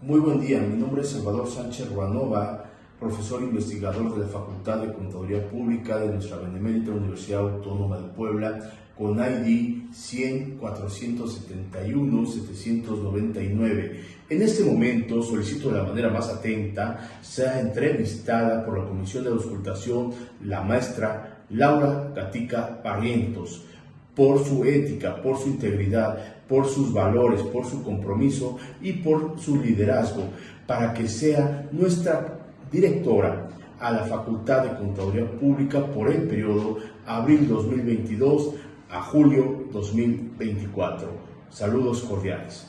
Muy buen día, mi nombre es Salvador Sánchez Ruanova, profesor investigador de la Facultad de Contaduría Pública de nuestra Benemérita Universidad Autónoma de Puebla, con ID 100-471-799. En este momento solicito de la manera más atenta sea entrevistada por la Comisión de Auscultación la maestra Laura Gatica Barrientos, por su ética, por su integridad, por sus valores, por su compromiso y por su liderazgo, para que sea nuestra directora a la Facultad de Contaduría Pública por el periodo abril 2022 a julio 2024. Saludos cordiales.